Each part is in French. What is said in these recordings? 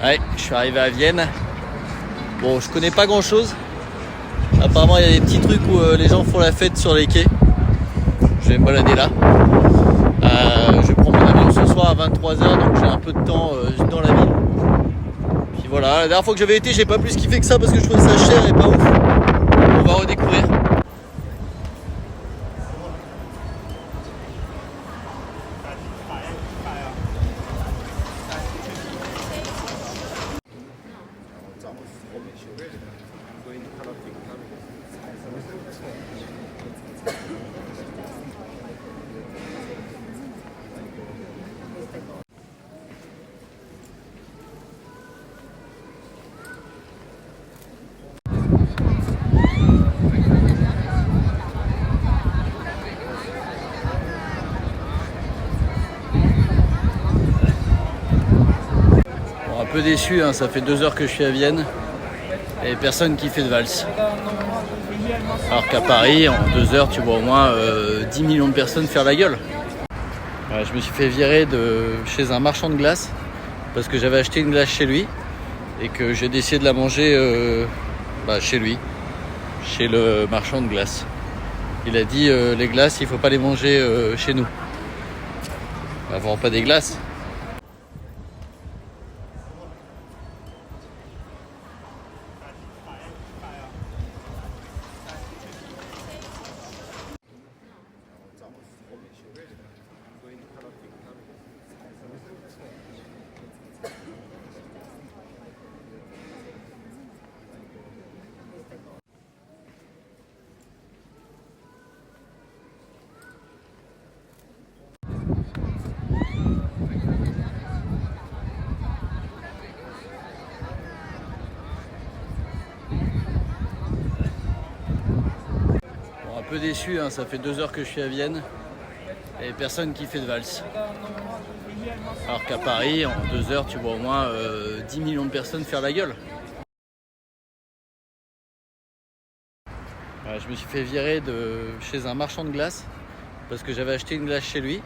Ouais, je suis arrivé à Vienne. Bon, je connais pas grand chose. Apparemment, il y a des petits trucs où les gens font la fête sur les quais. Je vais me balader là. Je prends mon avion ce soir à 23h, donc j'ai un peu de temps dans la ville. Puis voilà, la dernière fois que j'avais été, j'ai pas plus kiffé que ça parce que je trouvais ça cher et pas ouf. On va redécouvrir. Un peu déçu, hein, ça fait 2 heures que je suis à Vienne et personne qui fait de valse. Alors qu'à Paris, en 2 heures, tu vois au moins 10 millions de personnes faire la gueule. Ouais, je me suis fait virer chez un marchand de glace parce que j'avais acheté une glace chez lui et que j'ai décidé de la manger chez lui, chez le marchand de glace. Il a dit les glaces, il faut pas les manger chez nous. On vend pas des glaces. Un peu déçu, hein, ça fait 2 heures que je suis à Vienne et personne qui fait de valse. Alors qu'à Paris, en 2 heures, tu vois au moins 10 millions de personnes faire la gueule. Ouais, je me suis fait virer chez un marchand de glace parce que j'avais acheté une glace chez lui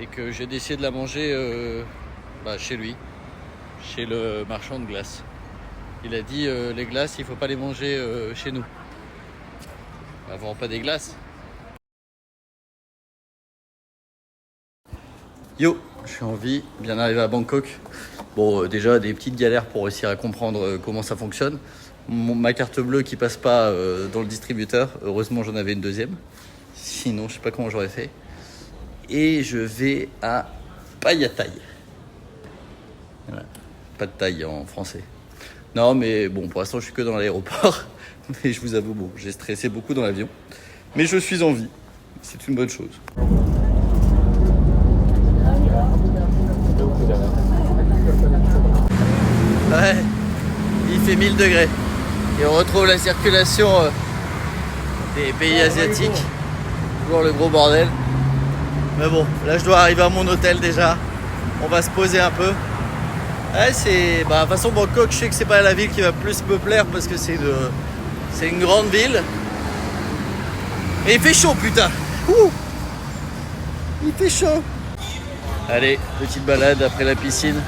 et que j'ai décidé de la manger chez lui, chez le marchand de glace. Il a dit les glaces, il faut pas les manger chez nous. On vend pas des glaces. Yo, je suis en vie, bien arrivé à Bangkok. Bon, déjà des petites galères pour réussir à comprendre comment ça fonctionne. Ma carte bleue qui passe pas dans le distributeur. Heureusement, j'en avais une deuxième. Sinon, je sais pas comment j'aurais fait. Et je vais à Payatai. Voilà. Pas de taille en français. Non, mais bon, pour l'instant, je suis que dans l'aéroport. Mais je vous avoue, bon, j'ai stressé beaucoup dans l'avion. Mais je suis en vie. C'est une bonne chose. Ouais, il fait 1000 degrés. Et on retrouve la circulation des pays asiatiques. Toujours le gros bordel. Mais bon, là je dois arriver à mon hôtel déjà. On va se poser un peu. Ouais, de toute façon, Bangkok, je sais que c'est pas la ville qui va plus me plaire parce que c'est une grande ville. Et il fait chaud, putain. Ouh, il fait chaud. Allez, petite balade après la piscine.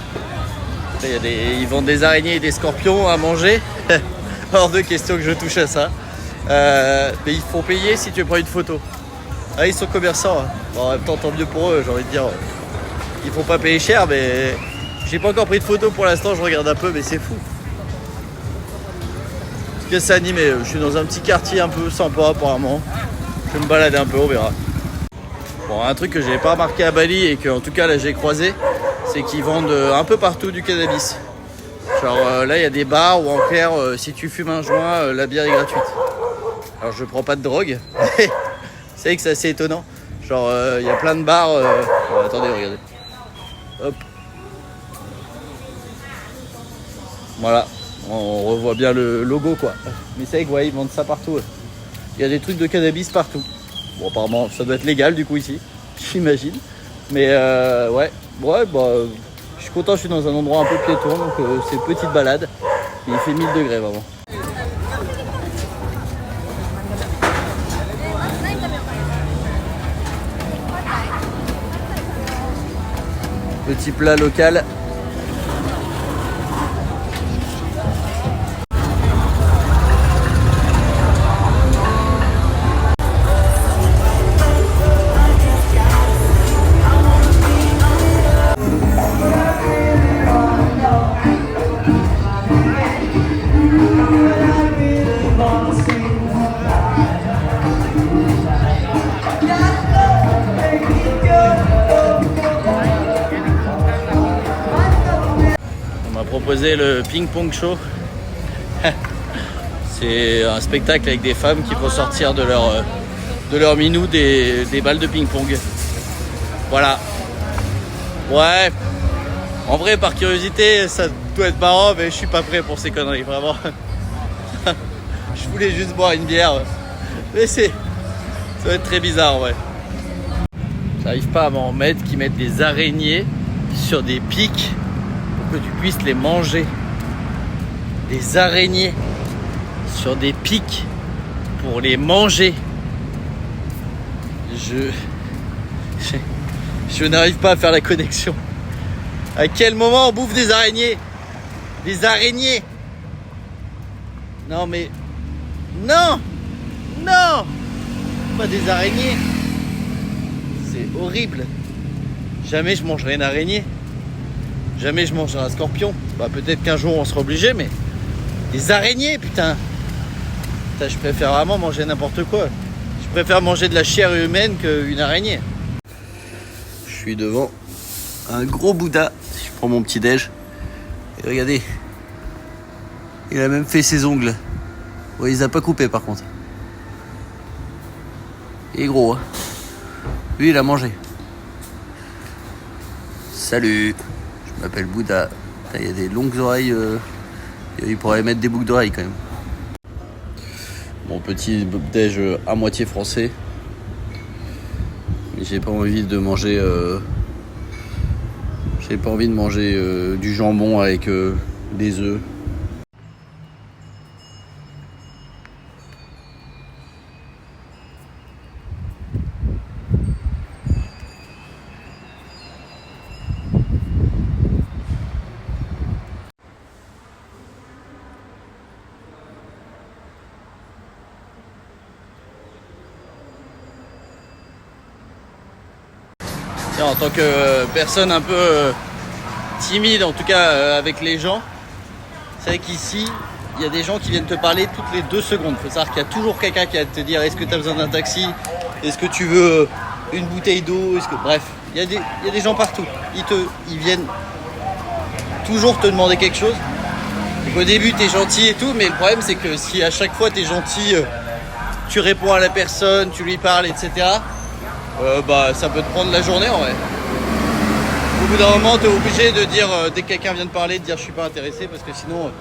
Ils vendent des araignées et des scorpions à manger. Hors de question que je touche à ça. Mais ils font payer si tu prends une photo. Ah, ils sont commerçants. Hein. Bon, en même temps, tant mieux pour eux, j'ai envie de dire. Ils font pas payer cher, mais j'ai pas encore pris de photo pour l'instant. Je regarde un peu, mais c'est fou. Parce que c'est animé. Je suis dans un petit quartier un peu sympa, apparemment. Je vais me balader un peu, on verra. Bon, un truc que j'avais pas remarqué à Bali et que en tout cas là j'ai croisé, c'est qu'ils vendent un peu partout du cannabis. Genre là il y a des bars où en clair si tu fumes un joint, la bière est gratuite. Alors je prends pas de drogue. C'est vrai que c'est assez étonnant. Genre il y a plein de bars. Oh, attendez, regardez. Hop. Voilà, on revoit bien le logo quoi. Mais c'est vrai que ouais, ils vendent ça partout. Il y a des trucs de cannabis partout. Bon, apparemment, ça doit être légal du coup ici, j'imagine. Mais je suis content, je suis dans un endroit un peu piéton, donc c'est une petite balade. Et il fait 1000 degrés vraiment. Petit plat local. On m'a proposé le ping-pong show. C'est un spectacle avec des femmes qui vont sortir de leur minou des balles de ping-pong. Voilà. Ouais. En vrai, par curiosité, ça doit être marrant, mais je suis pas prêt pour ces conneries, vraiment. Je voulais juste boire une bière. Mais ça va être très bizarre, ouais. J'arrive pas à m'en mettre qui mettent des araignées sur des pics pour que tu puisses les manger. Des araignées sur des pics pour les manger. Je n'arrive pas à faire la connexion. À quel moment on bouffe des araignées? Des araignées? Non mais... Non! Non! Pas des araignées. C'est horrible. Jamais je mangerai une araignée. Jamais je mangerai un scorpion. Bah peut-être qu'un jour on sera obligé, mais... Des araignées, putain! Putain, je préfère vraiment manger n'importe quoi. Je préfère manger de la chair humaine qu'une araignée. Je suis devant un gros Bouddha. Je prends mon petit déj. Et regardez. Il a même fait ses ongles. Ouais, il les a pas coupés par contre. Il est gros, hein. Lui, il a mangé. Salut. Je m'appelle Bouddha. Il y a des longues oreilles. Il pourrait mettre des boucles d'oreilles quand même. Mon petit déj à moitié français. Mais j'ai pas envie de manger. J'ai pas envie de manger du jambon avec des œufs. En tant que personne un peu timide, en tout cas avec les gens, c'est vrai qu'ici, il y a des gens qui viennent te parler toutes les 2 secondes. Il faut savoir qu'il y a toujours quelqu'un qui va te dire est-ce que tu as besoin d'un taxi? Est-ce que tu veux une bouteille d'eau? Bref, il y a des gens partout. Ils viennent toujours te demander quelque chose. Donc au début, tu es gentil et tout, mais le problème, c'est que si à chaque fois tu es gentil, tu réponds à la personne, tu lui parles, etc., bah ça peut te prendre la journée en vrai. Au bout d'un moment, tu es obligé de dire, dès que quelqu'un vient de parler, de dire je suis pas intéressé, parce que sinon,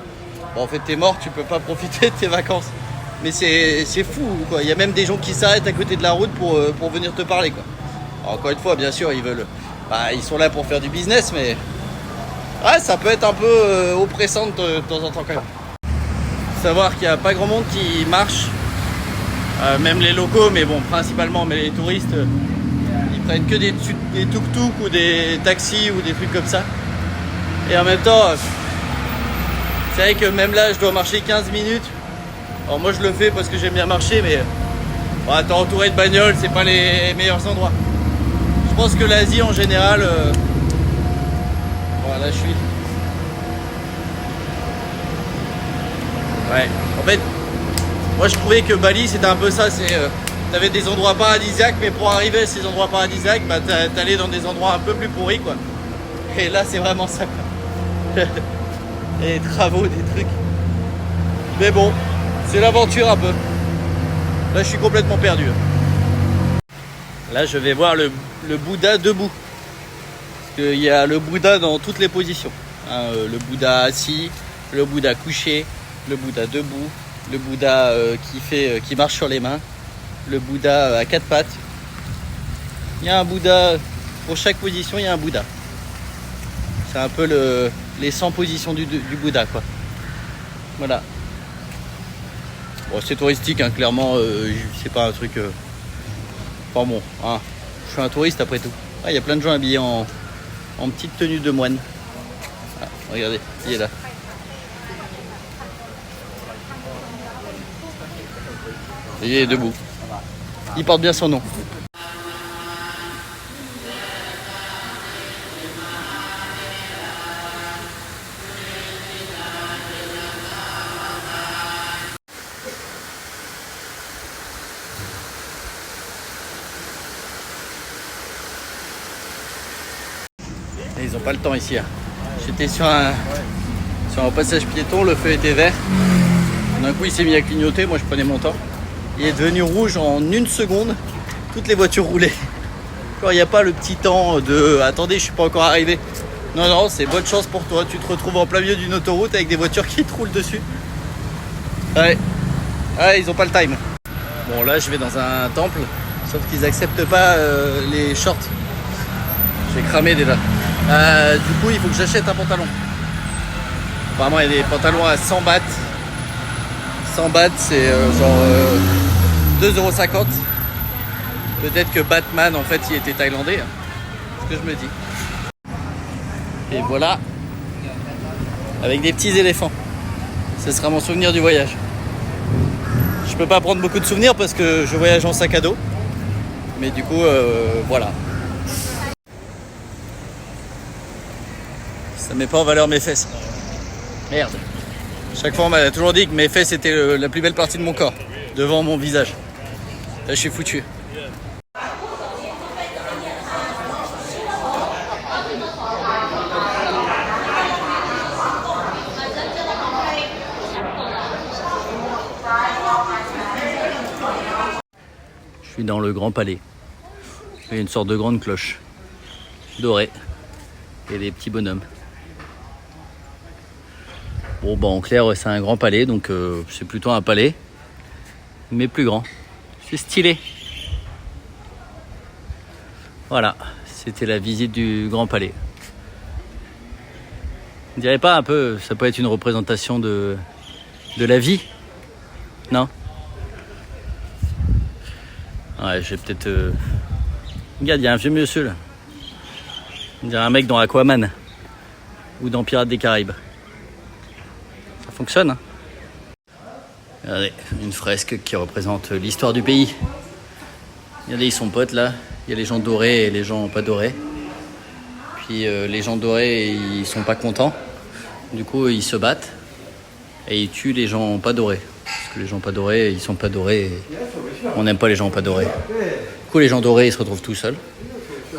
en fait, t'es mort, tu peux pas profiter de tes vacances. Mais c'est fou, quoi. Il y a même des gens qui s'arrêtent à côté de la route pour venir te parler, quoi. Alors, encore une fois, bien sûr, ils sont là pour faire du business, mais ouais, ça peut être un peu oppressant de temps en temps quand même. Faut savoir qu'il n'y a pas grand monde qui marche. Même les locaux, mais bon, principalement, mais les touristes, ils prennent que des tuk-tuk ou des taxis ou des trucs comme ça. Et en même temps, c'est vrai que même là, je dois marcher 15 minutes. Alors moi, je le fais parce que j'aime bien marcher, mais t'es entouré de bagnoles, c'est pas les meilleurs endroits. Je pense que l'Asie en général, voilà, je suis. Ouais, en fait. Moi je trouvais que Bali c'était un peu ça, t'avais des endroits paradisiaques, mais pour arriver à ces endroits paradisiaques, bah t'allais dans des endroits un peu plus pourris quoi. Et là c'est vraiment ça quoi. Et des travaux, des trucs. Mais bon, c'est l'aventure un peu. Là je suis complètement perdu. Là je vais voir le Bouddha debout. Parce qu'il y a le Bouddha dans toutes les positions. Hein, le Bouddha assis, le Bouddha couché, le Bouddha debout. Le Bouddha qui marche sur les mains, le Bouddha à 4 pattes. Il y a un Bouddha, pour chaque position, il y a un Bouddha. C'est un peu les 100 positions du Bouddha, quoi. Voilà. Bon, c'est touristique, hein, clairement, c'est pas un truc... Enfin bon, hein, je suis un touriste après tout. Ah, il y a plein de gens habillés en petite tenue de moine. Ah, regardez, il est là. Il est debout. Il porte bien son nom. Et ils ont pas le temps ici. Hein. J'étais sur un Sur un passage piéton, le feu était vert. D'un coup, il s'est mis à clignoter. Moi, je prenais mon temps. Il est devenu rouge en 1 seconde. Toutes les voitures roulaient. Quand il n'y a pas le petit temps de attendez, je suis pas encore arrivé. Non, non, c'est bonne chance pour toi. Tu te retrouves en plein milieu d'une autoroute avec des voitures qui te roulent dessus. Ouais, ils ont pas le time. Bon, là, je vais dans un temple. Sauf qu'ils acceptent pas les shorts. J'ai cramé déjà. Du coup, il faut que j'achète un pantalon. Apparemment, il y a des pantalons à 100 bahts. 100 bahts, c'est genre 2,50 €. Peut-être que Batman, en fait, il était thaïlandais. C'est ce que je me dis. Et voilà. Avec des petits éléphants. Ce sera mon souvenir du voyage. Je peux pas prendre beaucoup de souvenirs parce que je voyage en sac à dos. Mais du coup, voilà. Ça met pas en valeur mes fesses. Merde. Chaque fois, on m'a toujours dit que mes fesses étaient la plus belle partie de mon corps. Devant mon visage. Là, je suis foutu. Je suis dans le Grand Palais. Il y a une sorte de grande cloche dorée et des petits bonhommes. Bon, bah en clair, c'est un grand palais, donc c'est plutôt un palais, mais plus grand. C'est stylé. Voilà, c'était la visite du Grand Palais. On dirait pas un peu, ça peut être une représentation de la vie? Non? Ouais, j'ai peut-être... Regarde, il y a un vieux monsieur là. On dirait un mec dans Aquaman. Ou dans Pirates des Caraïbes. Ça fonctionne, hein? Regardez, une fresque qui représente l'histoire du pays. Regardez, ils sont potes là. Il y a les gens dorés et les gens pas dorés. Puis les gens dorés, ils sont pas contents. Du coup, ils se battent. Et ils tuent les gens pas dorés. Parce que les gens pas dorés, ils sont pas dorés. Et on n'aime pas les gens pas dorés. Du coup, les gens dorés, ils se retrouvent tout seuls.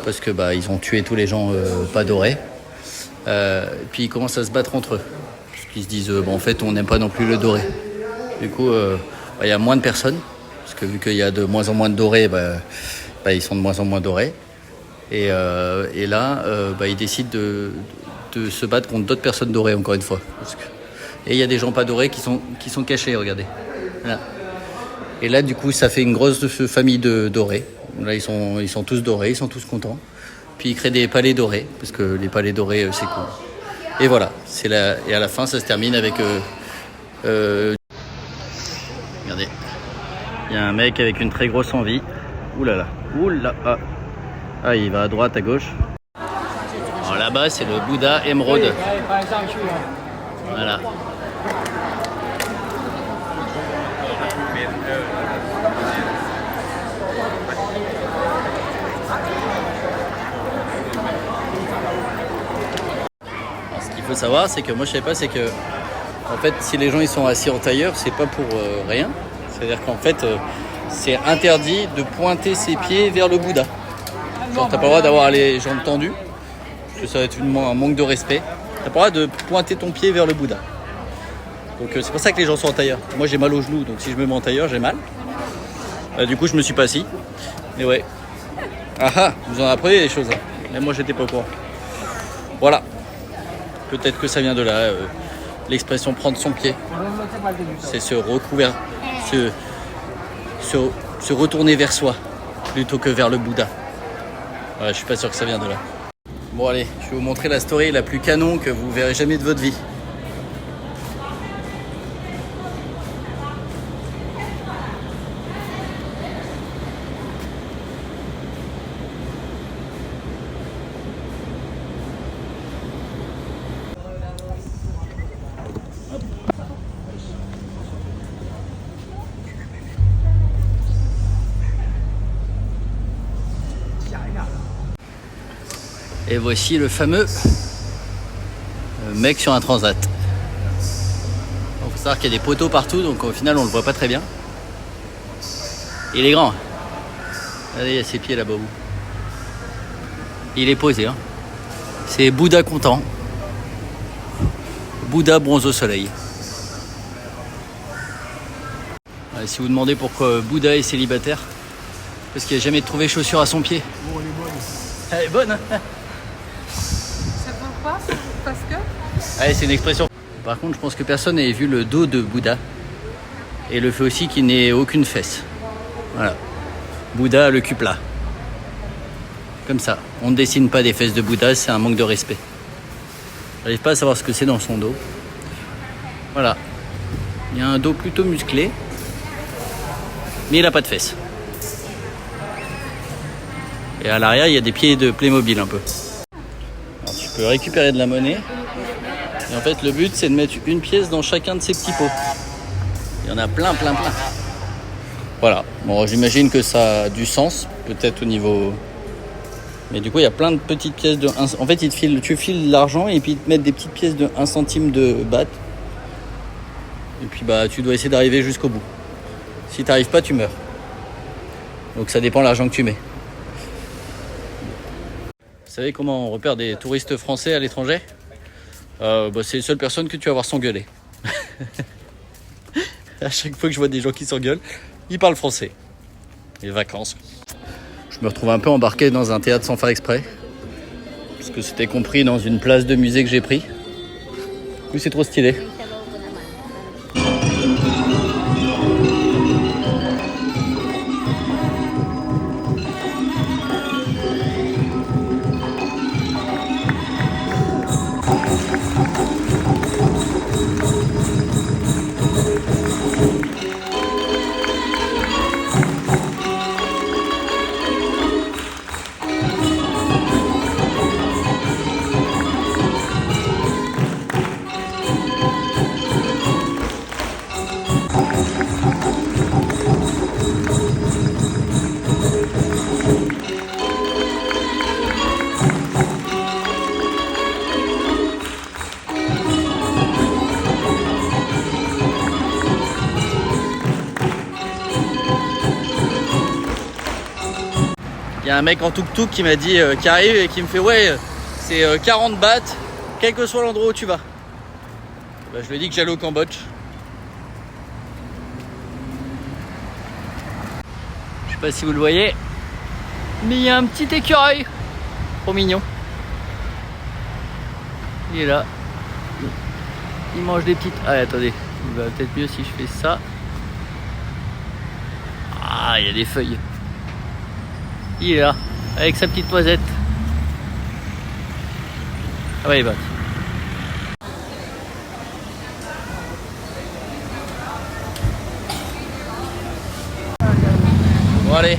Parce que bah, ils ont tué tous les gens pas dorés. Puis ils commencent à se battre entre eux. Parce qu'ils se disent, bon, en fait, on n'aime pas non plus le doré. Du coup, il y a moins de personnes. Parce que vu qu'il y a de moins en moins de dorés, ils sont de moins en moins dorés. Et là, ils décident de se battre contre d'autres personnes dorées, encore une fois. Et il y a des gens pas dorés qui sont cachés, regardez. Voilà. Et là, du coup, ça fait une grosse famille de dorés. Là, ils sont tous dorés, ils sont tous contents. Puis ils créent des palais dorés, parce que les palais dorés, c'est cool. Et voilà, et à la fin, ça se termine avec... regardez, il y a un mec avec une très grosse envie. Ouh là là, ah, il va à droite, à gauche. Alors là-bas, c'est le Bouddha émeraude. Voilà. Alors, ce qu'il faut savoir, c'est que moi je savais pas, c'est que en fait, si les gens ils sont assis en tailleur, c'est pas pour rien. C'est-à-dire qu'en fait, c'est interdit de pointer ses pieds vers le Bouddha. Genre, t'as pas le droit d'avoir les jambes tendues, parce que ça va être un manque de respect. T'as pas le droit de pointer ton pied vers le Bouddha. Donc c'est pour ça que les gens sont en tailleur. Moi j'ai mal aux genoux, donc si je me mets en tailleur, j'ai mal. Du coup je me suis pas assis. Mais ouais. Ah, vous en apprenez des choses. Hein. Mais moi j'étais pas au courant. Voilà. Peut-être que ça vient de là. L'expression prendre son pied. C'est se retourner vers soi plutôt que vers le Bouddha. Ouais, je suis pas sûr que ça vient de là. Bon allez, je vais vous montrer la story la plus canon que vous verrez jamais de votre vie. Et voici le fameux mec sur un transat. Il faut savoir qu'il y a des poteaux partout, donc au final on le voit pas très bien. Il est grand. Regardez, il y a ses pieds là-bas. Il est posé. Hein. C'est Bouddha content. Bouddha bronze au soleil. Si vous demandez pourquoi Bouddha est célibataire, parce qu'il n'a jamais trouvé chaussures à son pied. Bon, elle est bonne. Elle est bonne, hein. Ça te va pas parce que Ouais, c'est une expression. Par contre, je pense que personne n'ait vu le dos de Bouddha. Et le fait aussi qu'il n'ait aucune fesse. Voilà. Bouddha a le cul plat. Comme ça. On ne dessine pas des fesses de Bouddha, c'est un manque de respect. J'arrive pas à savoir ce que c'est dans son dos. Voilà. Il y a un dos plutôt musclé. Mais il n'a pas de fesses. Et à l'arrière, il y a des pieds de Playmobil un peu. Alors, tu peux récupérer de la monnaie. Et en fait, le but, c'est de mettre une pièce dans chacun de ces petits pots. Il y en a plein. Voilà. Bon, j'imagine que ça a du sens, peut-être au niveau... Mais du coup, il y a plein de petites pièces de... En fait, tu files l'argent et puis ils te mettent des petites pièces de 1 centime de baht. Et puis, tu dois essayer d'arriver jusqu'au bout. Si tu n'arrives pas, tu meurs. Donc, ça dépend de l'argent que tu mets. Vous savez comment on repère des touristes français à l'étranger ? C'est les seules personnes que tu vas voir s'engueuler. À chaque fois que je vois des gens qui s'engueulent, ils parlent français. Les vacances. Je me retrouve un peu embarqué dans un théâtre sans faire exprès. Parce que c'était compris dans une place de musée que j'ai pris. Oui, c'est trop stylé. Il y a un mec en tuk-tuk qui m'a dit, qui arrive et qui me fait ouais, c'est 40 bahts, quel que soit l'endroit où tu vas. Je lui ai dit que j'allais au Cambodge. Je sais pas si vous le voyez, mais il y a un petit écureuil. Trop mignon. Il est là. Il mange des petites... Ah attendez, il va peut-être mieux si je fais ça. Ah, il y a des feuilles. Il est là, avec sa petite toisette. Ah ouais, il va. Bon allez.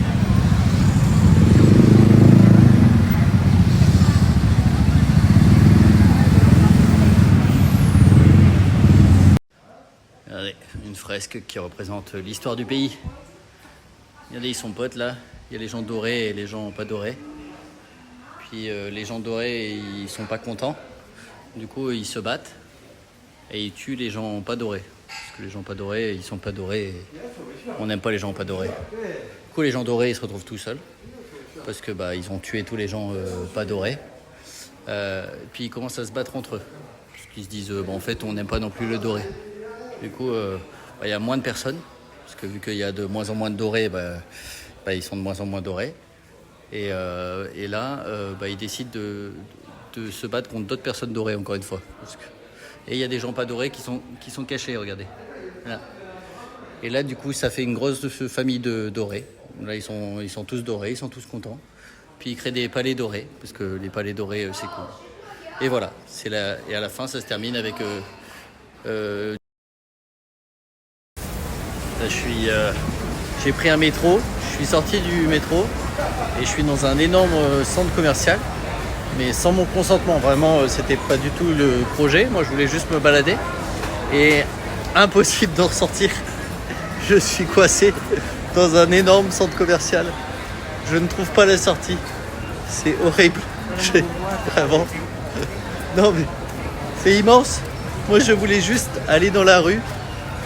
Regardez, une fresque qui représente l'histoire du pays. Regardez, ils sont potes là. Il y a les gens dorés et les gens pas dorés. Puis les gens dorés, ils sont pas contents. Du coup, ils se battent. Et ils tuent les gens pas dorés. Parce que les gens pas dorés, ils sont pas dorés. On n'aime pas les gens pas dorés. Du coup, les gens dorés, ils se retrouvent tout seuls. Parce que ils ont tué tous les gens pas dorés. Puis ils commencent à se battre entre eux. Parce qu'ils se disent, en fait, on n'aime pas non plus le doré. Du coup, il y a moins de personnes. Parce que vu qu'il y a de moins en moins de dorés, ils sont de moins en moins dorés. Et là, ils décident de se battre contre d'autres personnes dorées, encore une fois. Et il y a des gens pas dorés qui sont cachés, regardez. Voilà. Et là, du coup, ça fait une grosse famille de dorés. Là, ils sont tous dorés, ils sont tous contents. Puis ils créent des palais dorés, parce que les palais dorés, c'est cool. Et voilà, et à la fin, ça se termine avec... là, j'ai pris un métro, je suis sorti du métro et je suis dans un énorme centre commercial, mais sans mon consentement. Vraiment, c'était pas du tout le projet. Moi, je voulais juste me balader et impossible d'en ressortir. Je suis coincé dans un énorme centre commercial. Je ne trouve pas la sortie. C'est horrible. Vraiment. Non, mais c'est immense. Moi, je voulais juste aller dans la rue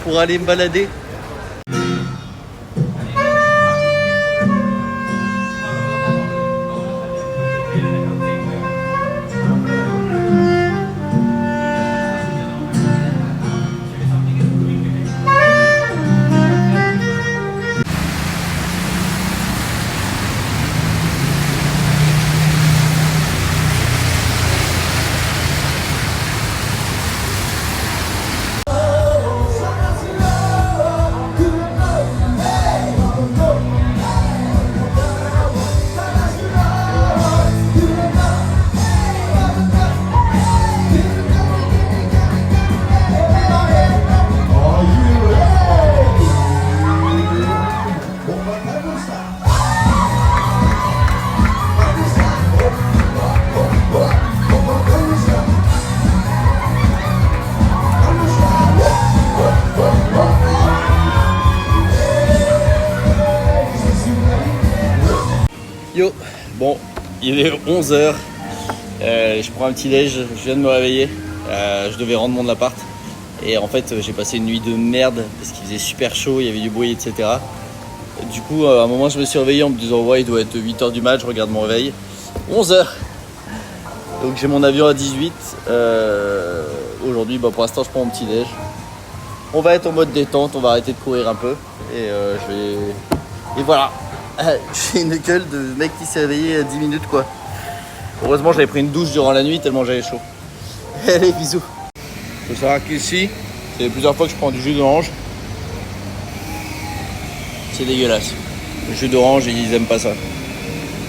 pour aller me balader. Bon, il est 11h. Je prends un petit déj, je viens de me réveiller. Je devais rendre mon appart. Et en fait, j'ai passé une nuit de merde parce qu'il faisait super chaud, il y avait du bruit, etc. Et du coup, à un moment, je me suis réveillé en me disant ouais, il doit être 8h du mat, je regarde mon réveil. 11h. Donc j'ai mon avion à 18. Aujourd'hui, pour l'instant, je prends mon petit déj. On va être en mode détente, on va arrêter de courir un peu. Et Et voilà. J'ai une gueule de mec qui s'est réveillé à 10 minutes quoi. Heureusement, j'avais pris une douche durant la nuit tellement j'avais chaud. Allez, bisous. Faut savoir qu'ici, c'est plusieurs fois que je prends du jus d'orange. C'est dégueulasse. Le jus d'orange, ils aiment pas ça.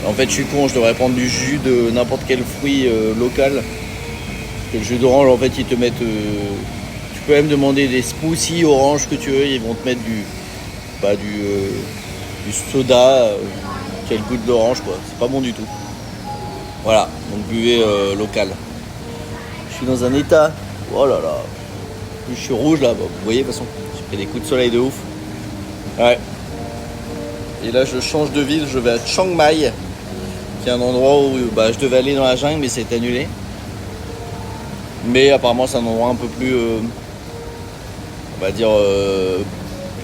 En fait, je suis con, je devrais prendre du jus de n'importe quel fruit local. Parce que le jus d'orange, en fait, ils te mettent... tu peux même demander des smoothies orange que tu veux, ils vont te mettre du soda qui a le goût de l'orange, quoi. C'est pas bon du tout. Voilà, donc buvez local. Je suis dans un état... Oh là là. Je suis rouge là, vous voyez de toute façon. J'ai pris des coups de soleil de ouf. Ouais. Et là je change de ville, je vais à Chiang Mai, qui est un endroit où je devais aller dans la jungle mais c'est annulé. Mais apparemment c'est un endroit un peu plus, on va dire,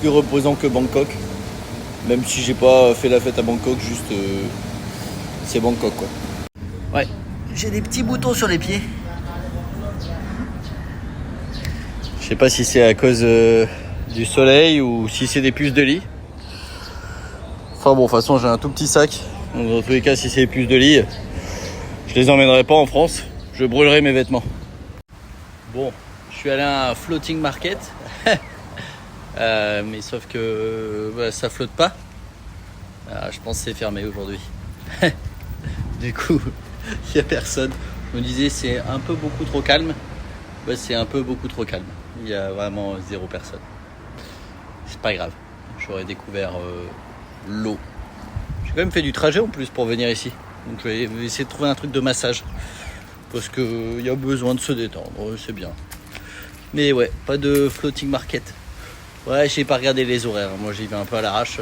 plus reposant que Bangkok. Même si j'ai pas fait la fête à Bangkok, juste c'est Bangkok quoi. Ouais, j'ai des petits boutons sur les pieds. Je sais pas si c'est à cause du soleil ou si c'est des puces de lit. Enfin bon, de toute façon j'ai un tout petit sac. Donc dans tous les cas, si c'est des puces de lit, je les emmènerai pas en France. Je brûlerai mes vêtements. Bon, je suis allé à un floating market. Mais sauf que ça flotte pas. Je pense que c'est fermé aujourd'hui. Du coup, il n'y a personne. Je me disais c'est un peu beaucoup trop calme. C'est un peu beaucoup trop calme. Il y a vraiment 0 personne. C'est pas grave. J'aurais découvert l'eau. J'ai quand même fait du trajet en plus pour venir ici. Donc je vais essayer de trouver un truc de massage. Parce qu'il y a besoin de se détendre. C'est bien. Mais ouais, pas de floating market. Ouais, j'ai pas regardé les horaires. Moi j'y vais un peu à l'arrache.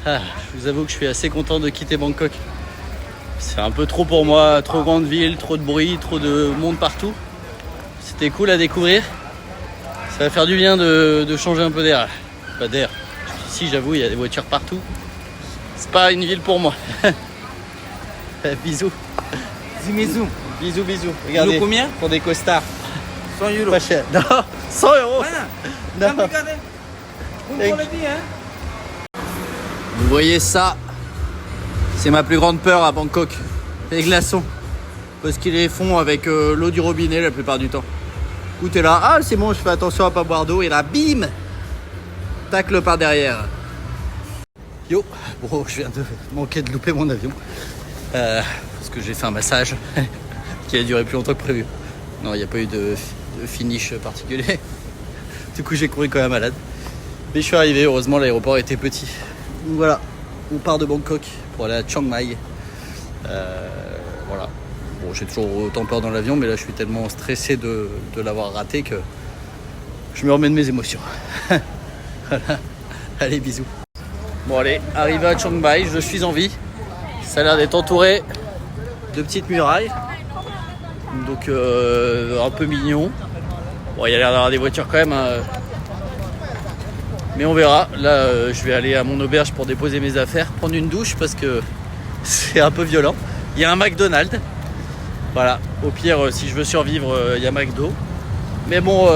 Je vous avoue que je suis assez content de quitter Bangkok. C'est un peu trop pour moi. Trop grande ville, trop de bruit, trop de monde partout. C'était cool à découvrir. Ça va faire du bien de changer un peu d'air. Pas d'air. Ici, j'avoue, il y a des voitures partout. C'est pas une ville pour moi. Bisous. Bisous. Bisous, bisous. Regardez. Combien? Pour des costards. 100 euros. Pas cher. Non, 100 euros. Non. Vous voyez ça? C'est ma plus grande peur à Bangkok. Les glaçons. Parce qu'ils les font avec l'eau du robinet la plupart du temps. Où t'es là, ah c'est bon, je fais attention à pas boire d'eau, et là bim, tacle par derrière. Yo, bon, je viens de manquer de louper mon avion parce que j'ai fait un massage qui a duré plus longtemps que prévu. Non, il n'y a pas eu de finish particulier. Du coup j'ai couru comme un malade. Mais je suis arrivé, heureusement l'aéroport était petit. Donc voilà, on part de Bangkok pour aller à Chiang Mai. Voilà. Bon, j'ai toujours autant peur dans l'avion, mais là je suis tellement stressé de l'avoir raté que je me remets de mes émotions. Voilà. Allez, bisous. Bon allez, arrivé à Chiang Mai, je suis en vie. Ça a l'air d'être entouré de petites murailles. Donc un peu mignon. Bon, il y a l'air d'avoir des voitures quand même. Mais on verra. Là, je vais aller à mon auberge pour déposer mes affaires, prendre une douche parce que c'est un peu violent. Il y a un McDonald's. Voilà, au pire, si je veux survivre, il y a McDo. Mais bon,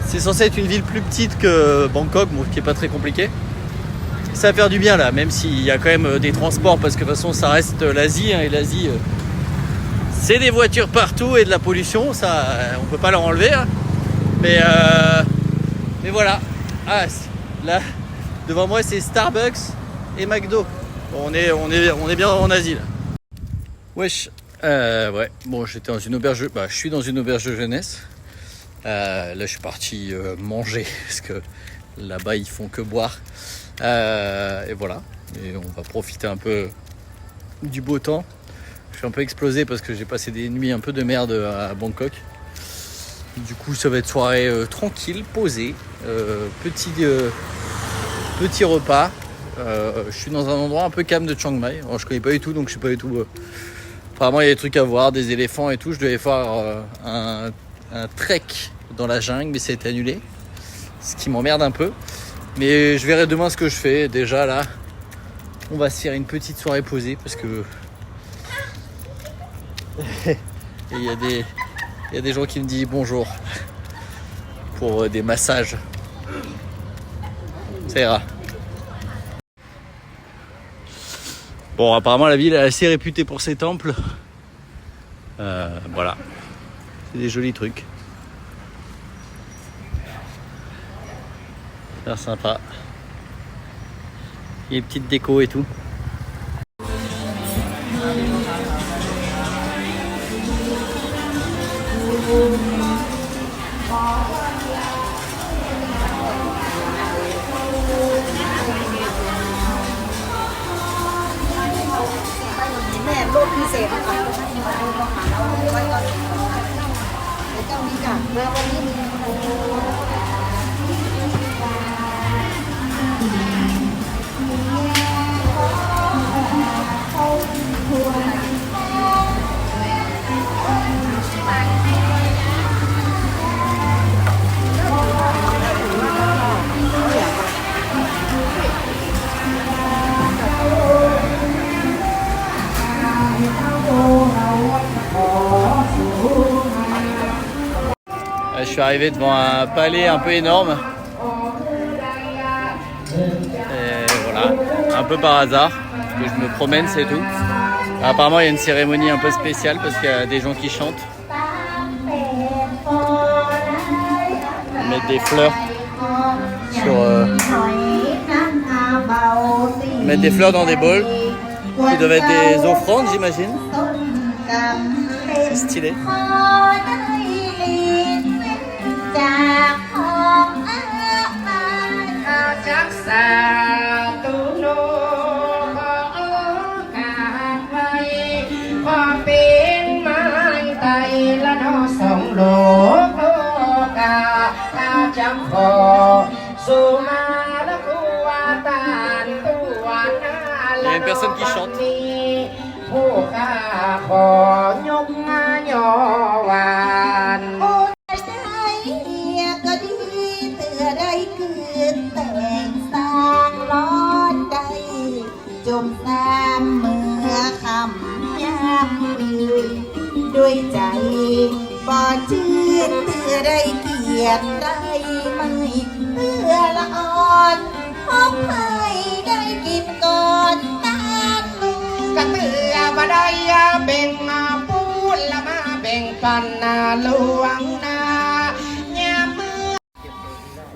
c'est censé être une ville plus petite que Bangkok, bon, qui est pas très compliqué. Ça va faire du bien là, même s'il y a quand même des transports, parce que de toute façon, ça reste l'Asie, hein, et l'Asie, c'est des voitures partout et de la pollution, ça, on peut pas leur enlever. Hein. Mais voilà, là, devant moi, c'est Starbucks et McDo. Bon, on est bien en Asie là. Wesh. Ouais, bon, j'étais dans une auberge, je suis dans une auberge de jeunesse. Là, je suis parti manger parce que là-bas, ils font que boire. Et voilà. Et on va profiter un peu du beau temps. Je suis un peu explosé parce que j'ai passé des nuits un peu de merde à Bangkok. Du coup, ça va être soirée tranquille, posée, petit repas. Je suis dans un endroit un peu calme de Chiang Mai. Alors, je connais pas du tout, donc je suis pas du tout. Apparemment, il y a des trucs à voir, des éléphants et tout. Je devais faire un trek dans la jungle, mais ça a été annulé. Ce qui m'emmerde un peu. Mais je verrai demain ce que je fais. Déjà là, on va se faire une petite soirée posée parce que il y a des gens qui me disent bonjour pour des massages. Ça ira. Bon, apparemment la ville est assez réputée pour ses temples. Voilà, c'est des jolis trucs. Ça a l'air sympa. Il y a des petites décos et tout. Je suis arrivé devant un palais un peu énorme. Et voilà, un peu par hasard, parce que je me promène, c'est tout. Apparemment, il y a une cérémonie un peu spéciale parce qu'il y a des gens qui chantent. Ils mettent des fleurs ils mettent des fleurs dans des bols qui doivent être des offrandes, j'imagine. C'est stylé. Il y a une personne qui chante.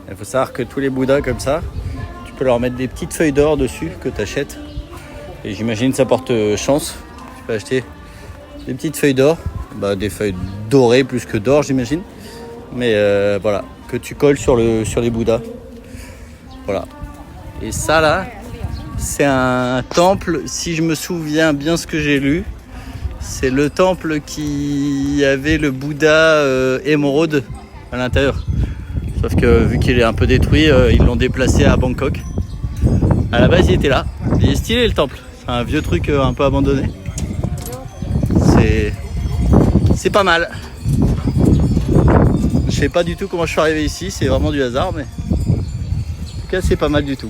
Il faut savoir que tous les bouddhas comme ça, tu peux leur mettre des petites feuilles d'or dessus que tu achètes. Et j'imagine que ça porte chance. Tu peux acheter des petites feuilles d'or, des feuilles dorées plus que d'or j'imagine. Mais voilà, que tu colles sur les bouddhas. Voilà. Et ça là, c'est un temple, si je me souviens bien ce que j'ai lu, c'est le temple qui avait le Bouddha émeraude à l'intérieur. Sauf que vu qu'il est un peu détruit, ils l'ont déplacé à Bangkok. À la base, il était là. Il est stylé le temple. C'est un vieux truc un peu abandonné. C'est pas mal. Je sais pas du tout comment je suis arrivé ici. C'est vraiment du hasard, mais en tout cas, c'est pas mal du tout.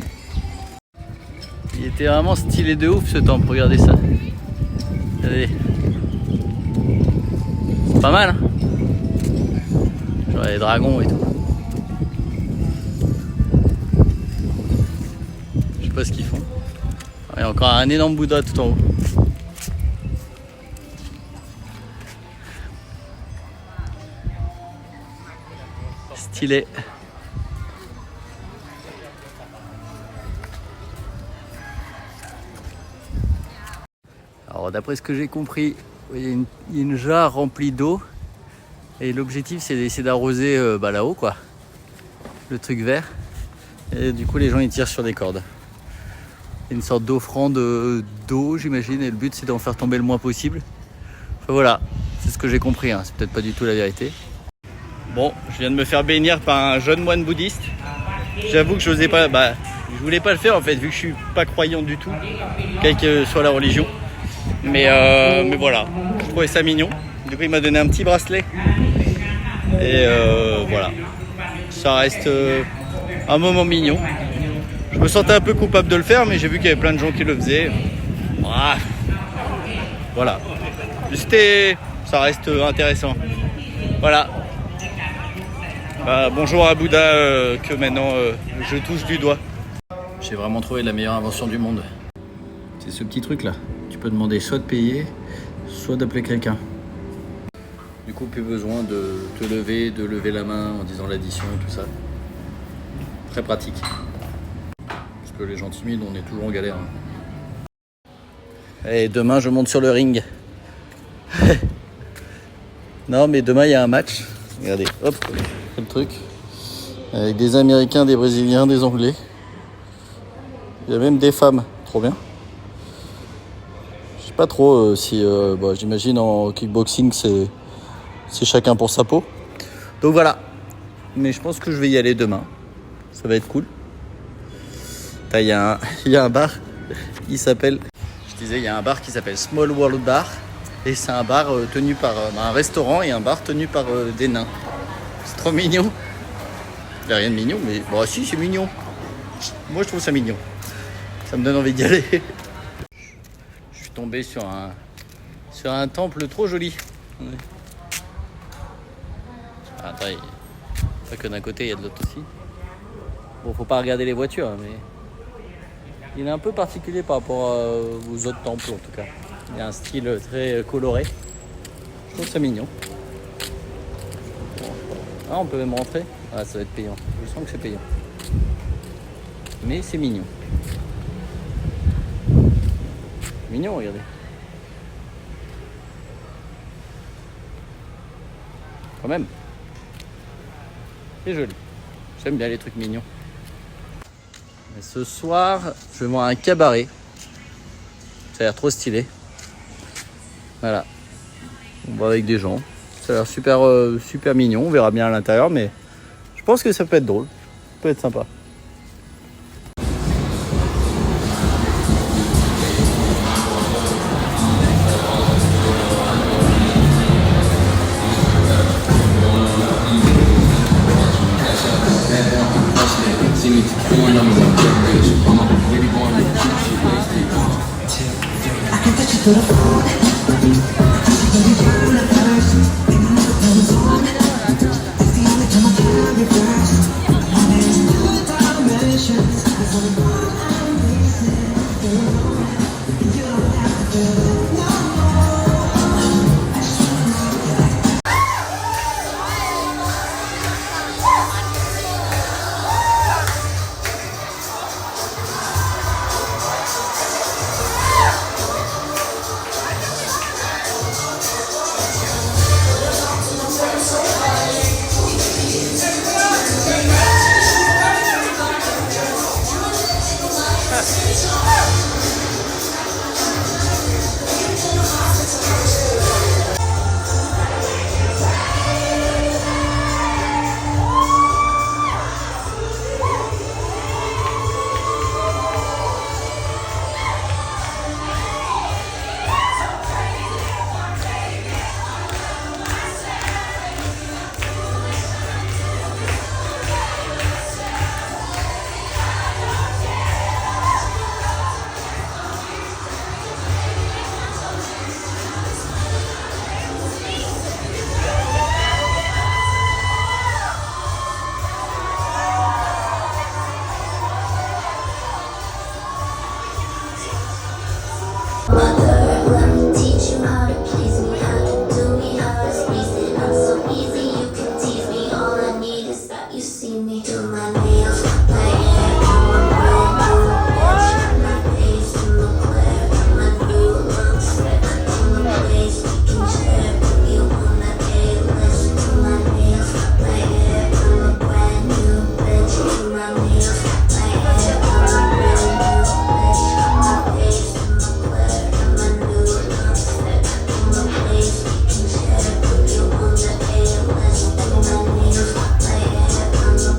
Il était vraiment stylé de ouf ce temple. Regardez ça. Regardez. C'est pas mal. Hein, genre les dragons et tout. Je sais pas ce qu'ils font. Il y a encore un énorme Bouddha tout en haut. Stylé. Alors d'après ce que j'ai compris, il y a une jarre remplie d'eau. Et l'objectif c'est d'essayer d'arroser là-haut quoi. Le truc vert. Et du coup les gens ils tirent sur des cordes. C'est une sorte d'offrande d'eau j'imagine. Et le but c'est d'en faire tomber le moins possible. Enfin voilà, c'est ce que j'ai compris. Hein. C'est peut-être pas du tout la vérité. Bon, je viens de me faire bénir par un jeune moine bouddhiste. J'avoue que je n'osais pas. Je voulais pas le faire en fait, vu que je suis pas croyant du tout, quelle que soit la religion. Mais voilà, je trouvais ça mignon. Du coup, il m'a donné un petit bracelet. Et voilà, ça reste un moment mignon. Je me sentais un peu coupable de le faire, mais j'ai vu qu'il y avait plein de gens qui le faisaient. Ah, voilà, ça reste intéressant. Voilà. Bonjour à Bouddha que maintenant je touche du doigt. J'ai vraiment trouvé la meilleure invention du monde. C'est ce petit truc là. Tu peux demander soit de payer, soit d'appeler quelqu'un. Du coup, plus besoin de te lever, de lever la main en disant l'addition et tout ça. Très pratique. Parce que les gens timides, on est toujours en galère. Et demain, je monte sur le ring. Non, mais demain, il y a un match. Regardez, hop, c'est le truc. Avec des Américains, des Brésiliens, des Anglais. Il y a même des femmes. Trop bien. Je sais pas trop si... j'imagine en kickboxing, c'est chacun pour sa peau. Donc voilà. Mais je pense que je vais y aller demain. Ça va être cool. Il y a un bar. Il s'appelle... Je disais, il y a un bar qui s'appelle Small World Bar. Et c'est un bar tenu par... un restaurant et un bar tenu par des nains. C'est trop mignon. Il n'y a rien de mignon, mais... Bon, si, c'est mignon. Moi, je trouve ça mignon. Ça me donne envie d'y aller. Je suis tombé sur un temple trop joli. Attends, pas que d'un côté, il y a de l'autre aussi. Bon, faut pas regarder les voitures, mais il est un peu particulier par rapport aux autres temples en tout cas. Il y a un style très coloré. Je trouve ça mignon. Ah, on peut même rentrer. Ah, ça va être payant. Je sens que c'est payant. Mais c'est mignon. Mignon, regardez. Quand même. C'est joli. J'aime bien les trucs mignons. Et ce soir, je vais voir un cabaret. Ça a l'air trop stylé. Voilà. On va avec des gens. Ça a l'air super mignon. On verra bien à l'intérieur, mais je pense que ça peut être drôle. Ça peut être sympa.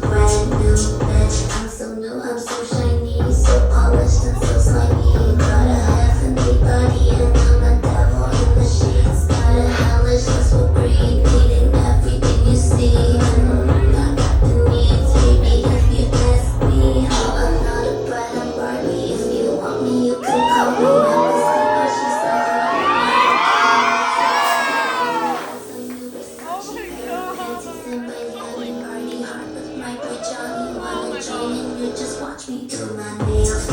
Brand new just watch me do my nails.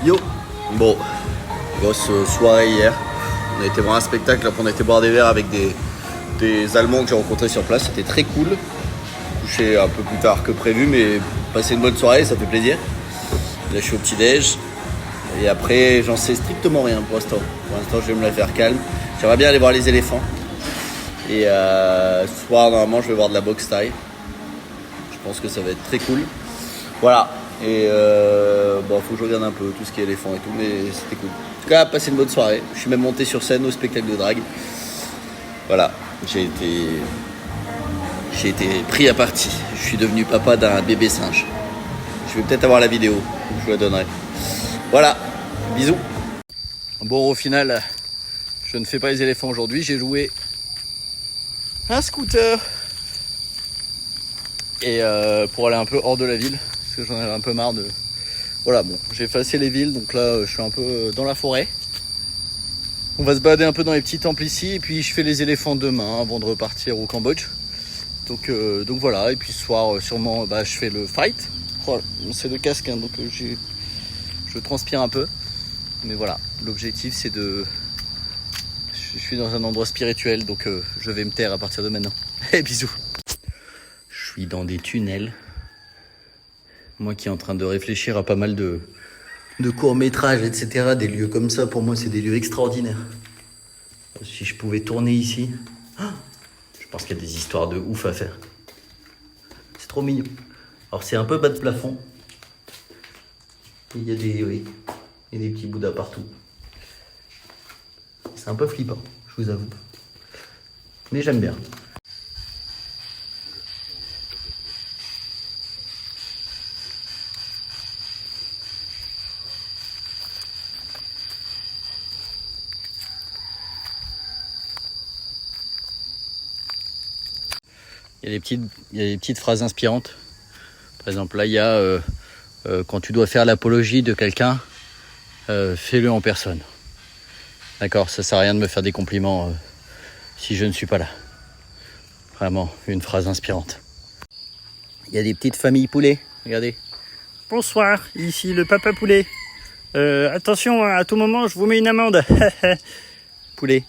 Yo. Bon, grosse soirée hier. On a été voir un spectacle, après on a été boire des verres avec des Allemands que j'ai rencontrés sur place. C'était très cool. Couché un peu plus tard que prévu, mais passer une bonne soirée, ça fait plaisir. Là je suis au petit-déj. Et après j'en sais strictement rien pour l'instant. Pour l'instant je vais me la faire calme. J'aimerais bien aller voir les éléphants. Et ce soir normalement je vais voir de la boxe thaï. Je pense que ça va être très cool. Voilà. Et bon, faut que je regarde un peu tout ce qui est éléphant et tout, mais c'était cool. En tout cas, passé une bonne soirée. Je suis même monté sur scène au spectacle de drague. Voilà, j'ai été pris à partie. Je suis devenu papa d'un bébé singe. Je vais peut-être avoir la vidéo, je vous la donnerai. Voilà, bisous. Bon, au final, je ne fais pas les éléphants aujourd'hui. J'ai loué un scooter. Et pour aller un peu hors de la ville. Parce que j'en avais un peu marre de... Voilà, bon, j'ai effacé les villes, donc là je suis un peu dans la forêt. On va se balader un peu dans les petits temples ici, et puis je fais les éléphants demain avant de repartir au Cambodge. Donc voilà, et puis ce soir sûrement je fais le fight. Oh, c'est le casque, hein, donc je transpire un peu. Mais voilà, l'objectif c'est de... Je suis dans un endroit spirituel, donc je vais me taire à partir de maintenant. Et bisous. Je suis dans des tunnels. Moi qui est en train de réfléchir à pas mal de courts-métrages, etc. Des lieux comme ça, pour moi, c'est des lieux extraordinaires. Si je pouvais tourner ici, je pense qu'il y a des histoires de ouf à faire. C'est trop mignon. Alors c'est un peu bas de plafond. Il y a des petits bouddhas partout. C'est un peu flippant, je vous avoue. Mais j'aime bien. Il y a des petites phrases inspirantes. Par exemple, là, il y a quand tu dois faire l'apologie de quelqu'un, fais-le en personne. D'accord, ça sert à rien de me faire des compliments si je ne suis pas là. Vraiment, une phrase inspirante. Il y a des petites familles poulets, regardez. Bonsoir, ici le papa poulet. Attention, à tout moment, je vous mets une amende. Poulet.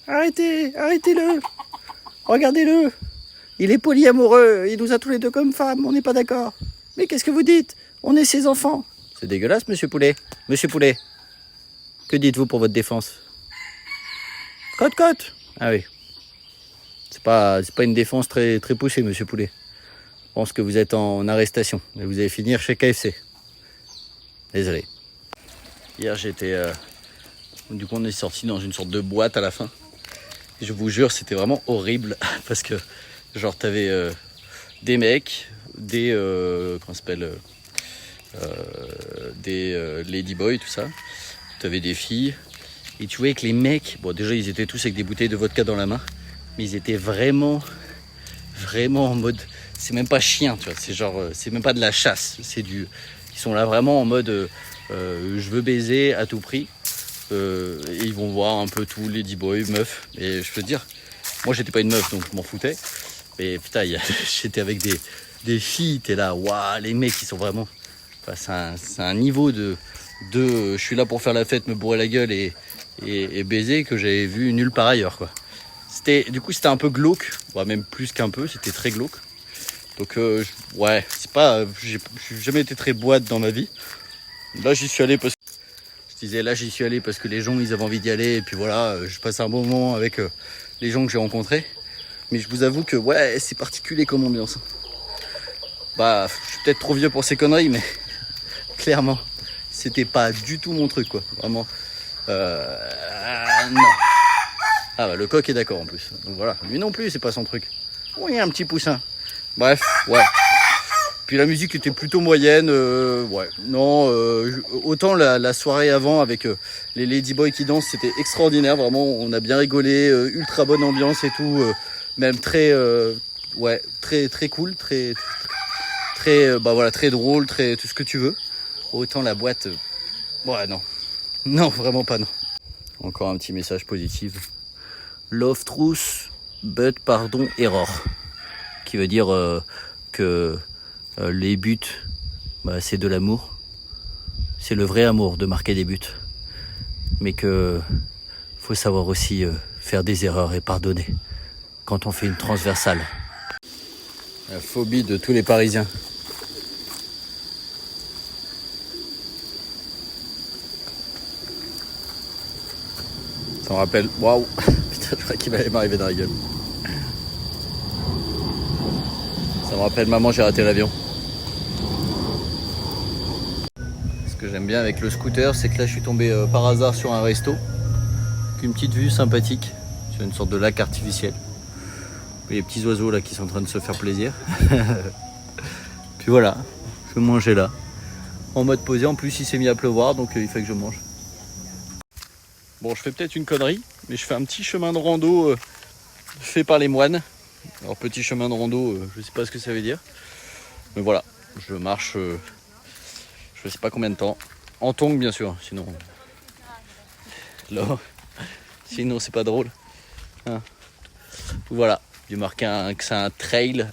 Arrêtez-le. Regardez-le. Il est polyamoureux. Il nous a tous les deux comme femmes. On n'est pas d'accord. Mais qu'est-ce que vous dites? On est ses enfants. C'est dégueulasse, monsieur Poulet. Monsieur Poulet, que dites-vous pour votre défense? Cote. Ah oui. C'est pas une défense très, très poussée, monsieur Poulet. Je pense que vous êtes en arrestation. Et vous allez finir chez KFC. Désolé. Hier, j'étais... Du coup, on est sorti dans une sorte de boîte à la fin. Et je vous jure, c'était vraiment horrible. Parce que, genre, t'avais des mecs, des... comment ça s'appelle des ladyboys, tout ça. T'avais des filles. Et tu voyais que les mecs... Bon, déjà, ils étaient tous avec des bouteilles de vodka dans la main. Mais ils étaient vraiment en mode... C'est même pas chien, tu vois. C'est genre... c'est même pas de la chasse. C'est du... Ils sont là vraiment en mode... je veux baiser à tout prix. Et ils vont voir un peu tout, ladyboy, meuf. Et je peux te dire... Moi, j'étais pas une meuf, donc je m'en foutais. Mais putain, j'étais avec des filles. T'es là, waouh, les mecs, ils sont vraiment... Enfin, c'est un niveau de de je suis là pour faire la fête, me bourrer la gueule et baiser, que j'avais vu nulle part ailleurs, quoi. Du coup c'était un peu glauque, ouais, même plus qu'un peu, c'était très glauque. Donc ouais, c'est pas, j'ai jamais été très boîte dans ma vie. Là j'y suis allé parce que les gens ils avaient envie d'y aller, et puis voilà, je passe un bon moment avec les gens que j'ai rencontrés. Mais je vous avoue que ouais, c'est particulier comme ambiance. Bah, je suis peut-être trop vieux pour ces conneries, mais clairement, c'était pas du tout mon truc, quoi. Vraiment. Non. Ah bah, le coq est d'accord en plus. Donc voilà, lui non plus, c'est pas son truc. Oui, un petit poussin. Bref, ouais. Puis la musique était plutôt moyenne. Ouais, non. Autant la soirée avant avec les Ladyboys qui dansent, c'était extraordinaire. Vraiment, on a bien rigolé. Ultra bonne ambiance et tout. Même très, ouais, très cool, très, bah voilà, très drôle, très tout ce que tu veux. Autant la boîte, ouais, non, vraiment pas, non. Encore un petit message positif. Love truth, but pardon error, qui veut dire que les buts, bah, c'est de l'amour. C'est le vrai amour de marquer des buts, mais que faut savoir aussi faire des erreurs et pardonner quand on fait une transversale. La phobie de tous les Parisiens. Ça me rappelle... Waouh. Putain, je crois qu'il allait m'arriver dans la gueule. Ça me rappelle maman, j'ai raté l'avion. Ce que j'aime bien avec le scooter, c'est que là je suis tombé par hasard sur un resto. Avec une petite vue sympathique sur une sorte de lac artificiel. Et les petits oiseaux là qui sont en train de se faire plaisir. Puis voilà, je vais manger là. En mode posé, en plus il s'est mis à pleuvoir, donc il faut que je mange. Bon, je fais peut-être une connerie, mais je fais un petit chemin de rando fait par les moines. Alors petit chemin de rando, je sais pas ce que ça veut dire. Mais voilà, je marche, je sais pas combien de temps. En tongs bien sûr, sinon... Là, sinon c'est pas drôle. Hein. Voilà, j'ai marqué que c'est un trail.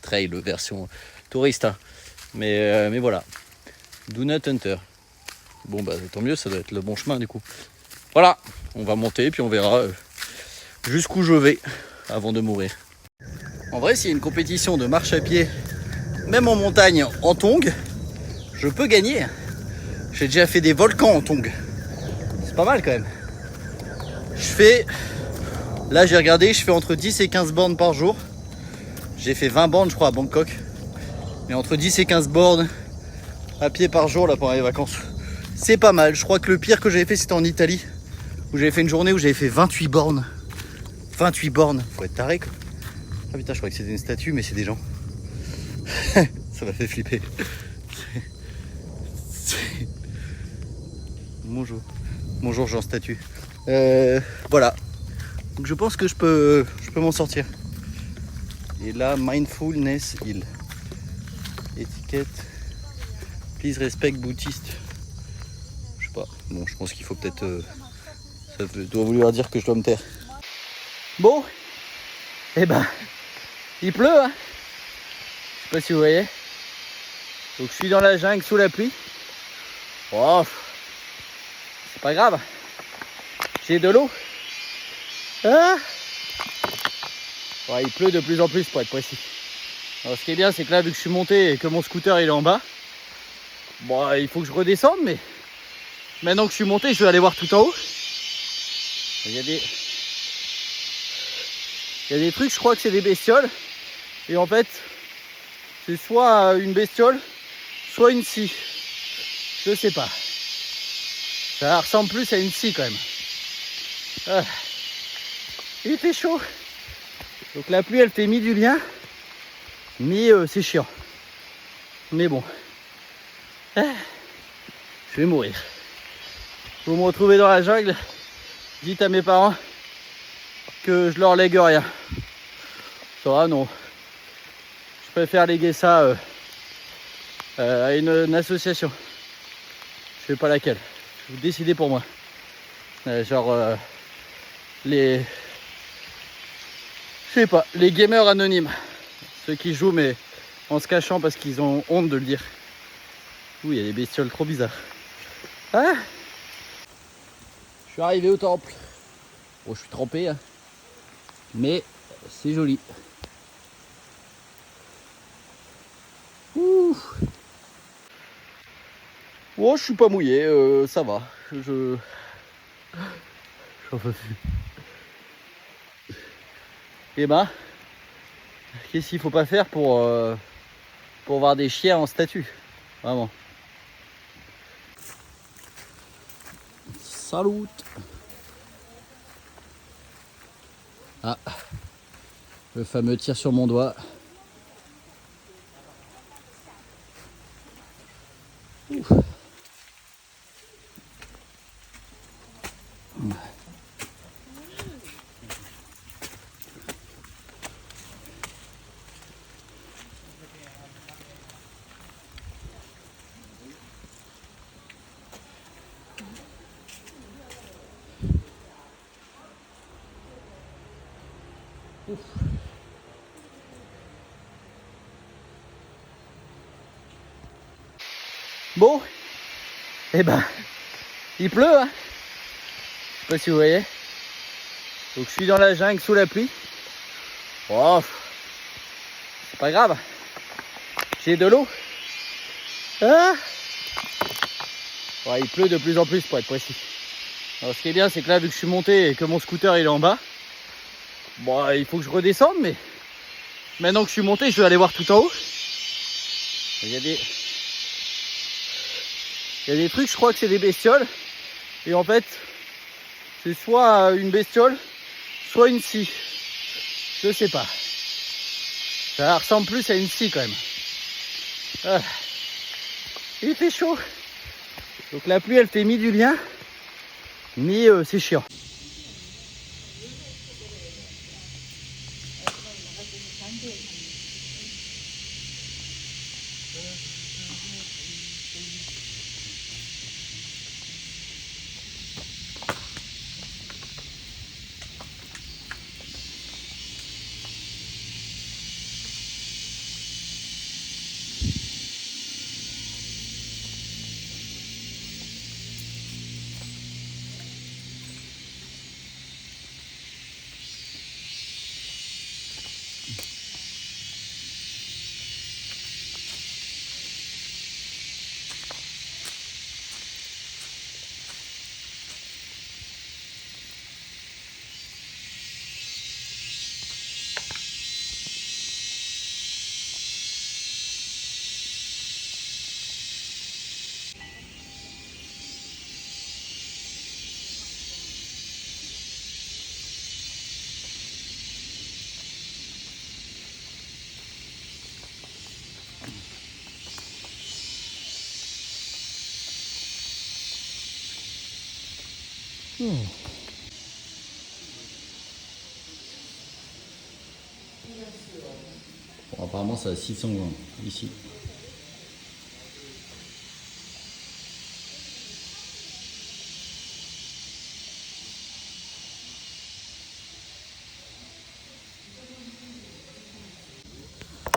Trail version touriste. Hein. Mais voilà. Do not enter. Bon bah tant mieux, ça doit être le bon chemin du coup. Voilà, on va monter puis on verra jusqu'où je vais avant de mourir. En vrai, s'il y a une compétition de marche à pied, même en montagne, en tongs, je peux gagner. J'ai déjà fait des volcans en tongs. C'est pas mal quand même. Là j'ai regardé, je fais entre 10 et 15 bornes par jour. J'ai fait 20 bornes je crois à Bangkok. Mais entre 10 et 15 bornes à pied par jour là pendant les vacances. C'est pas mal. Je crois que le pire que j'avais fait c'était en Italie. Où j'avais fait une journée où j'avais fait 28 bornes. 28 bornes. Faut être taré quoi. Ah putain, je crois que c'était une statue mais c'est des gens. Ça m'a fait flipper. Bonjour. Bonjour Jean Statue. Voilà. Donc je pense que je peux m'en sortir. Et là, Mindfulness Hill. Étiquette. Please respect Bouddhiste. Je sais pas. Bon, je pense qu'il faut peut-être... ça doit vouloir dire que je dois me taire. Bon. Eh ben, il pleut, hein. Je sais pas si vous voyez. Donc je suis dans la jungle sous la pluie. Oh, c'est pas grave. J'ai de l'eau. Ah. Ouais, il pleut de plus en plus pour être précis. Alors ce qui est bien c'est que là vu que je suis monté et que mon scooter il est en bas, bon il faut que je redescende, mais maintenant que je suis monté je vais aller voir tout en haut. Il y a des trucs, je crois que c'est des bestioles. Et en fait c'est soit une bestiole, soit une scie. Je sais pas. Ça ressemble plus à une scie quand même. Ah. Il fait chaud. Donc la pluie elle fait mi du bien. Mais c'est chiant. Mais bon. Ah. Je vais mourir. Vous me retrouvez dans la jungle. Dites à mes parents que je leur lègue rien. Ça va, non. Je préfère léguer ça à une association. Je sais pas laquelle. Vous décidez pour moi. Les... Je sais pas, les gamers anonymes. Ceux qui jouent mais en se cachant parce qu'ils ont honte de le dire. Ouh, il y a des bestioles trop bizarres. Hein? Je suis arrivé au temple. Bon, je suis trempé, hein. Mais c'est joli. Ouh. Oh, je suis pas mouillé, ça va. J'en peux plus. Et ben, qu'est-ce qu'il faut pas faire pour voir des chiens en statue, vraiment. Salut. Ah, le fameux tir sur mon doigt. Ouf. Bon, et ben, il pleut, hein. Je sais pas si vous voyez. Donc je suis dans la jungle sous la pluie. Oh, c'est pas grave. J'ai de l'eau. Ah. Ouais, il pleut de plus en plus pour être précis. Alors ce qui est bien, c'est que là, vu que je suis monté et que mon scooter il est en bas, bon, il faut que je redescende, mais maintenant que je suis monté, je vais aller voir tout en haut. Il y a des trucs, je crois que c'est des bestioles. Et en fait, c'est soit une bestiole, soit une scie. Je sais pas. Ça ressemble plus à une scie quand même. Ah. Il fait chaud. Donc la pluie, elle fait mi du bien. Mais c'est chiant. Bon, apparemment, ça a 600 ici.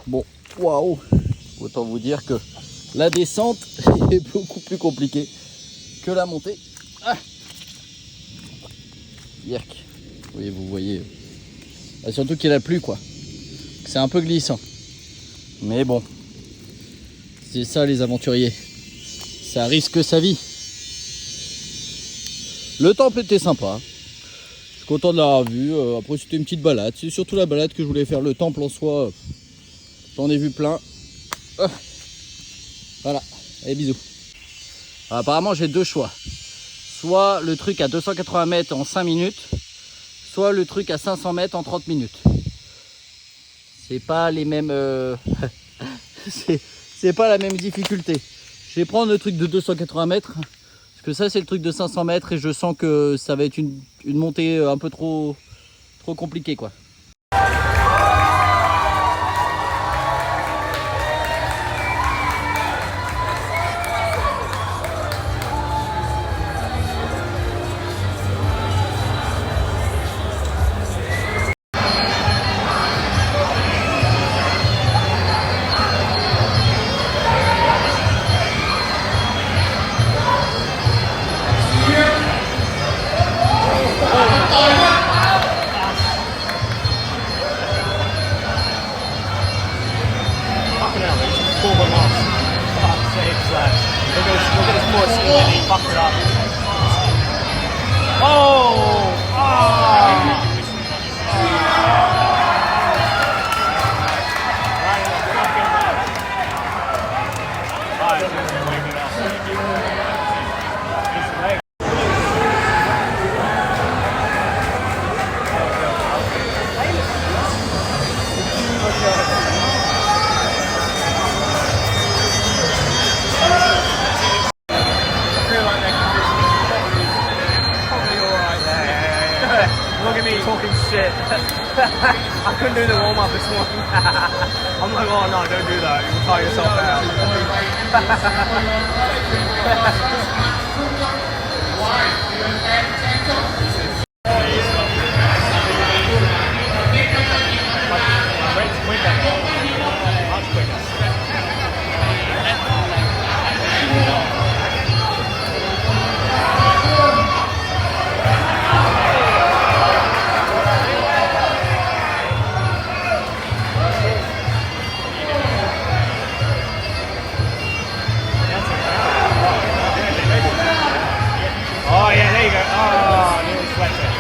Bon, waouh! Autant vous dire que la descente est beaucoup plus compliquée que la montée. Ah, Yerk. Oui, vous voyez. Ah, surtout qu'il a plu, quoi. C'est un peu glissant. Mais bon. C'est ça, les aventuriers. Ça risque sa vie. Le temple était sympa. Je suis content de l'avoir vu. Après, c'était une petite balade. C'est surtout la balade que je voulais faire. Le temple en soi, j'en ai vu plein. Voilà. Allez, bisous. Alors, apparemment, j'ai deux choix. Soit le truc à 280 mètres en 5 minutes, soit le truc à 500 mètres en 30 minutes. C'est pas les mêmes... c'est pas la même difficulté. Je vais prendre le truc de 280 mètres, parce que ça c'est le truc de 500 mètres et je sens que ça va être une montée un peu trop compliquée, quoi. talking shit. I couldn't do the warm up this morning. I'm like, oh no, don't do that. You'll tire yourself out. Oh yeah, there you go. Oh, nearly swept it.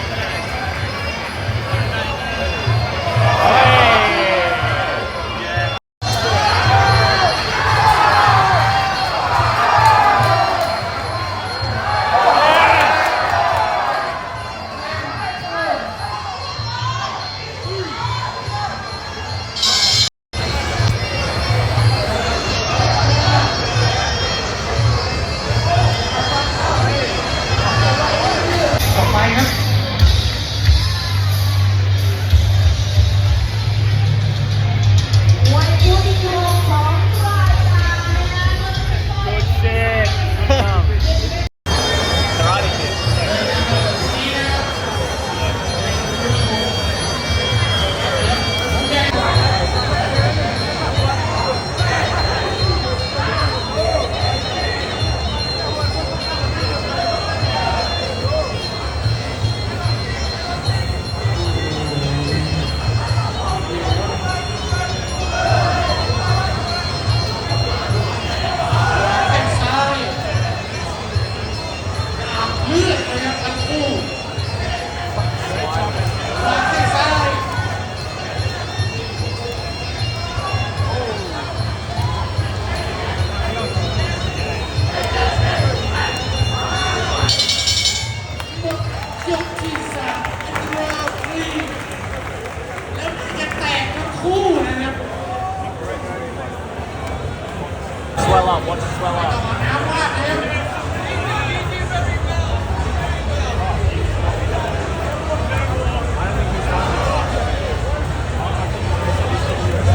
Good shit. Karate Kid. Swell up, watch it swell up.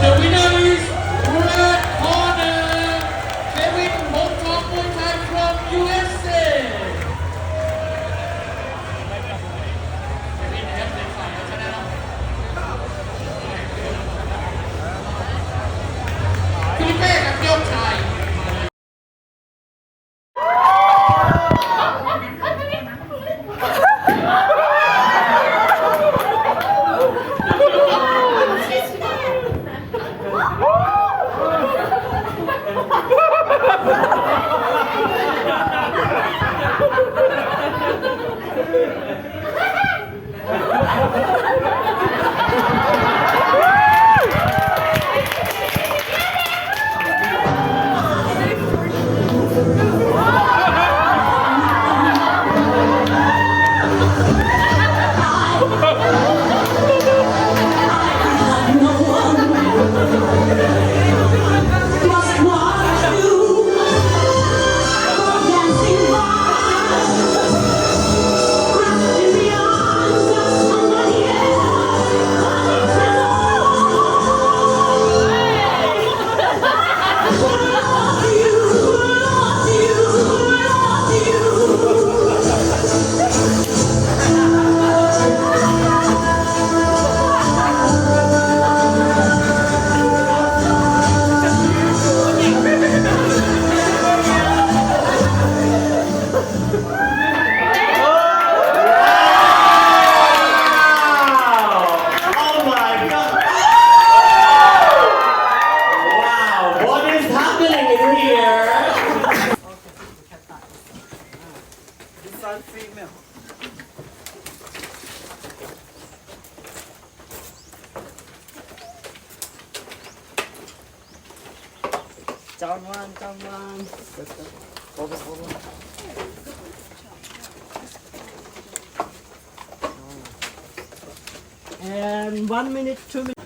The winner is red corner, Kevin Hongkong Muay Thai from USA. Kevin นะครับในฝ่ายเอาชนะฟิลิปเป้กับโยกชาย Down one, down one. Focus, focus. And 1 minute, 2 minutes.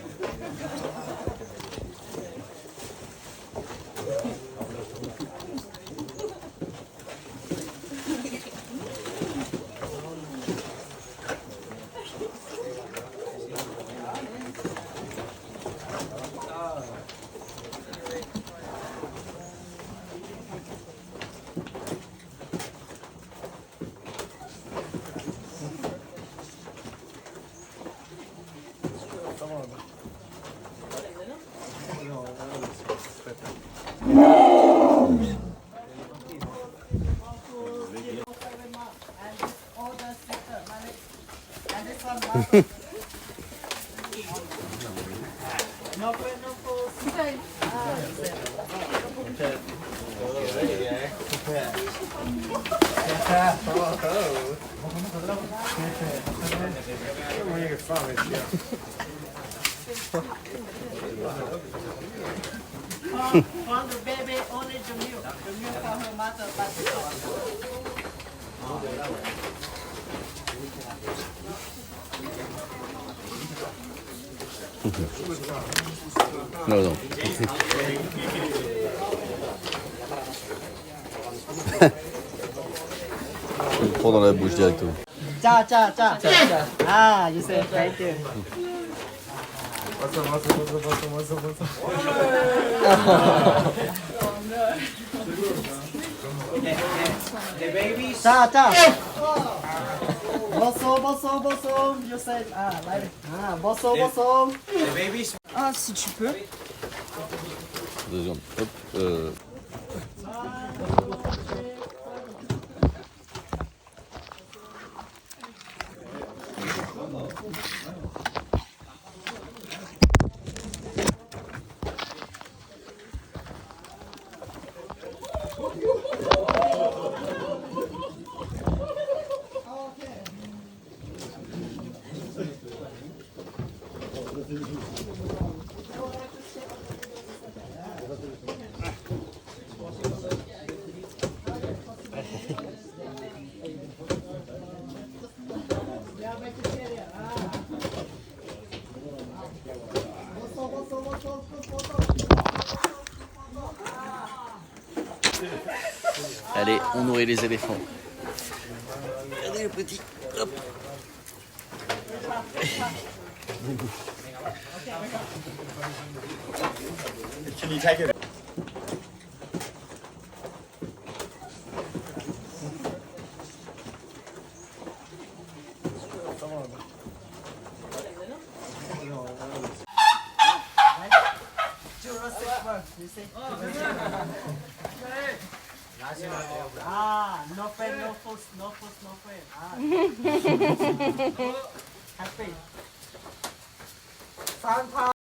From the baby, only the milk. The milk from her mother, but Non, non. Je le prends dans la bouche directement. cha. Ah, you said right there. The babies. Cha. Bosso. You said, like, bosso. The babies. Ah, si tu peux. 2 secondes. Hop. Allez, on nourrit les éléphants. Regardez le petit. Hop. Can you take it? No friend, no friend. Happy.